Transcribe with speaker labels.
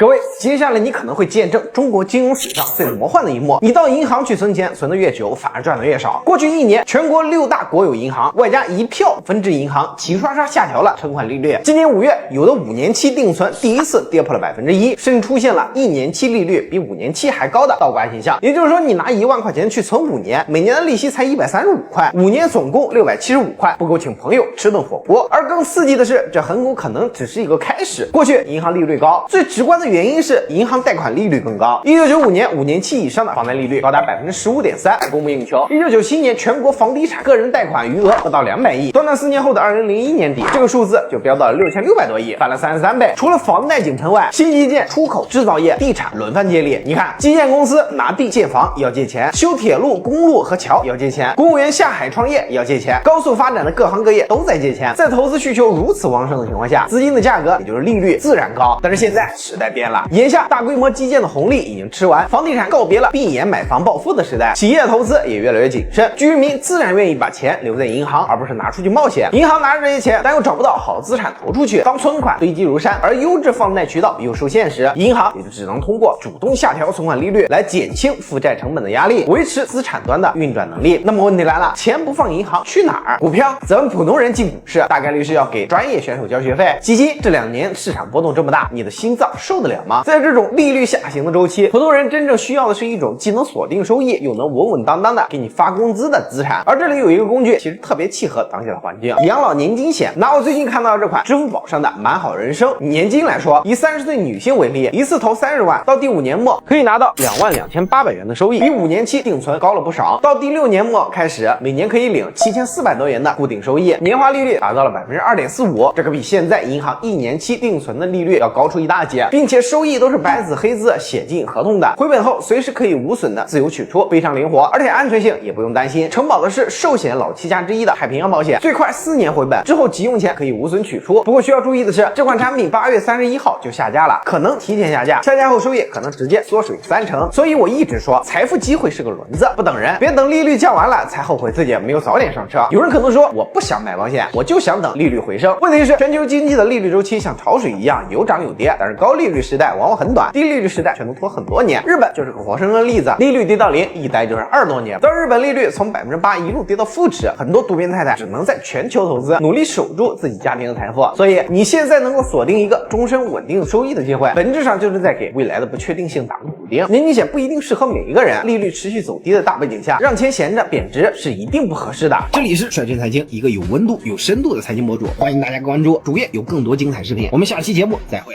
Speaker 1: 各位，接下來你可能會見證中國金融史上最魔幻的一幕。你到銀行去存錢，存得越久，反而賺得越少。過去一年，全國6大國有銀行外加1票分支銀行齊刷刷下調了存款利率。今年5月，有的5年期定存第一次跌破了1%，甚至出現了1年期利率比5年期還高的倒掛現象。也就是說，你拿1萬塊錢去存5年，每年的利息才135塊，5年總共675塊，不夠請朋友吃頓火鍋。而更刺激的是，這很有可能只是一個開始。過去銀行利率高，最直觀的原因是银行貸款利率更高。1995年5年期以上的房貸利率高達15.3%，供不应求。1997年全國房地產個人貸款餘額不到200億，短短4年後的2001年底，這個數字就飆到了6600多億，翻了33倍。除了房貸井噴外，新基建、出口、制造業、地產輪番接力。你看，基建公司拿地建房要借錢，修鐵路、公路和橋要借錢，公務員下海創業要借錢，高速發展的各行各業都在借錢。在投資需求如此旺盛的情況下，資金的價格也就是利率自然高。但是现在时代变了，眼下大規模基建的紅利已經吃完，房地產告別了閉眼買房暴富的時代，企業投資也越來越謹慎，居民自然願意把錢留在銀行，而不是拿出去冒險。銀行拿着這些錢，但又找不到好資產投出去，當存款堆積如山，而優質放貸渠道又受限時，銀行也就只能通過主動下調存款利率來減輕負債成本的壓力，維持資產端的運轉能力。那麼問題來了，錢不放銀行去哪兒？股票，咱們普通人進股市大概率是要給專業選手交學費。基金，這2年市場波動這麼大，你的心臟受得了嗎？在這種利率下行的周期，普通人真正需要的是一種既能鎖定收益，又能穩穩當當的給你發工資的資產。而這裡有一個工具，其實特別契合當下的環境——養老年金險。拿我最近看到這款支付寶上的滿好人生年金來說，以30歲女性為例，一次投30万，到第5年末可以拿到22800元的收益，比5年期定存高了不少。到第6年末開始，每年可以領7400多元的固定收益，年化利率達到了2.45%，這可比現在銀行1年期定存的利率要高出一大截，並且收益都是白紙黑字寫進合同的，回本後隨時可以無損的自由取出，非常靈活，而且安全性也不用擔心。承保的是寿險老7家之一的太平洋保險，最快4年回本，之後急用錢可以无損取出。不過需要注意的是，這款產品8月31號就下架了，可能提前下架，下架後收益可能直接縮水30%。所以我一直說，財富機會是個輪子，不等人，別等利率降完了才後悔自己沒有早點上車。有人可能說，我不想買保險，我就想等利率回升。問題是，全球經濟的利率周期像潮水一樣有漲有跌，但是高利率時代往往很短，低利率時代卻能拖很多年。日本就是个活生生的例子，利率跌到0，一待就是20多年。当日本利率從8%一路跌到負值，很多獨邊太太只能在全球投資，努力守住自己家庭的財富。所以你現在能夠鎖定一個終身穩定收益的機會，本質上就是在給未來的不確定性打個補丁。年金險不一定適合每一個人，利率持續走低的大背景下，讓錢閒着貶值是一定不合適的。這裡是帥氣財經，一個有溫度有深度的財經博主，歡迎大家關注主頁，有更多精彩視頻。我們下期節目再會。